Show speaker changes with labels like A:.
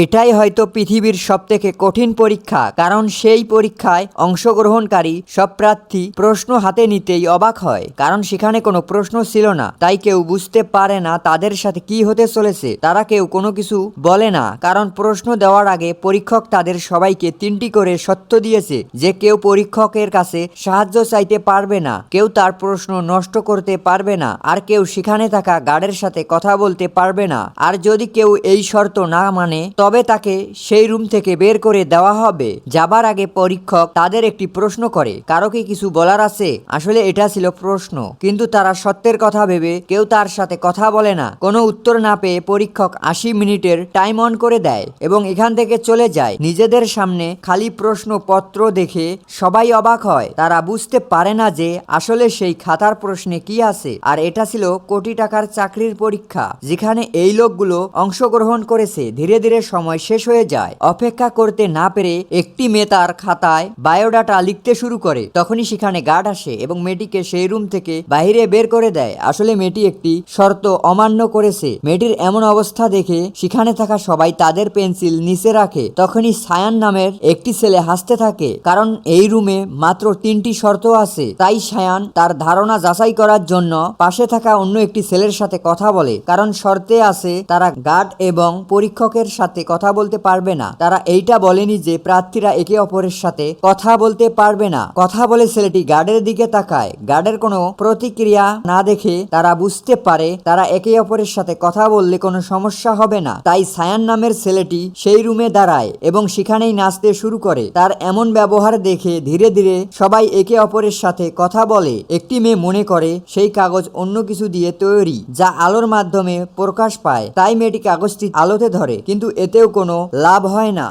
A: এটাই হয়তো পৃথিবীর সবথেকে কঠিন পরীক্ষা, কারণ সেই পরীক্ষায় অংশগ্রহণকারী সব প্রার্থী প্রশ্ন হাতে নিতেই অবাক হয়, কারণ সেখানে কোনো প্রশ্ন ছিল না। তাই কেউ বুঝতে পারে না তাদের সাথে কি হতে চলেছে। তারা কেউ কোনো কিছু বলে না, কারণ প্রশ্ন দেওয়ার আগে পরীক্ষক তাদের সবাইকে 3টি করে সত্য দিয়েছে যে কেউ পরীক্ষকের কাছে সাহায্য চাইতে পারবে না, কেউ তার প্রশ্ন নষ্ট করতে পারবে না, আর কেউ সেখানে থাকা গার্ডের সাথে কথা বলতে পারবে না। আর যদি কেউ এই শর্ত না মানে তবে তাকে সেই রুম থেকে বের করে দেওয়া হবে। যাবার আগে পরীক্ষক তাদের একটি প্রশ্ন করে, কারো কি কিছু বলার আছে? আসলে এটা ছিল প্রশ্ন, কিন্তু তারা সত্যের কথা ভেবে কেউ তার সাথে কথা বলে না। কোনো উত্তর না পেয়ে পরীক্ষক 80 মিনিটের টাইম অন করে দেয় এবং এখান থেকে চলে যায়। নিজেদের সামনে খালি প্রশ্নপত্র দেখে সবাই অবাক হয়। তারা বুঝতে পারে না যে আসলে সেই খাতার প্রশ্নে কি আছে। আর এটা ছিল কোটি টাকার চাকরির পরীক্ষা, যেখানে এই লোকগুলো অংশগ্রহণ করেছে। ধীরে ধীরে সময় শেষ হয়ে যায়। অপেক্ষা করতে না পেরে একটি মেয়ে তার খাতায় বায়োডাটা লিখতে শুরু করে। তখনই সেখানে গার্ড আসে এবং মেয়েটিকে সেই রুম থেকে বাইরে বের করে দেয়। আসলে মেয়েটি একটি শর্ত অমান্য করেছে। মেয়েটির এমন অবস্থা দেখে সেখানে থাকা সবাই তাদের পেন্সিল নিচে রাখে। তখনই সায়ান নামের একটি ছেলে হাসতে থাকে, কারণ এই রুমে মাত্র 3টি শর্ত আছে। তাই সায়ান তার ধারণা যাচাই করার জন্য পাশে থাকা অন্য একটি ছেলের সাথে কথা বলে, কারণ শর্তে আছে তারা গার্ড এবং পরীক্ষকের সাথে কথা বলতে পারবে না। তারা এইটা বলেনি যে প্রার্থীরা একে অপরের সাথে কথা বলতে পারবে না। কথা বলে ছেলেটি গার্ডের দিকে তাকায়। গার্ডের কোনো প্রতিক্রিয়া না দেখে তারা বুঝতে পারে তারা একে অপরের সাথে কথা বললে কোনো সমস্যা হবে না। তাই সায়ান নামের ছেলেটি সেই রুমে দাঁড়ায় এবং সেখানেই নাচতে শুরু করে। তার এমন ব্যবহার দেখে ধীরে ধীরে সবাই একে অপরের সাথে কথা বলে। একটি মেয়ে মনে করে সেই কাগজ অন্য কিছু দিয়ে তৈরি, যা আলোর মাধ্যমে প্রকাশ পায়। তাই মেয়েটি কাগজটি আলোতে ধরে, কিন্তু এতেও কোনো লাভ হয় না।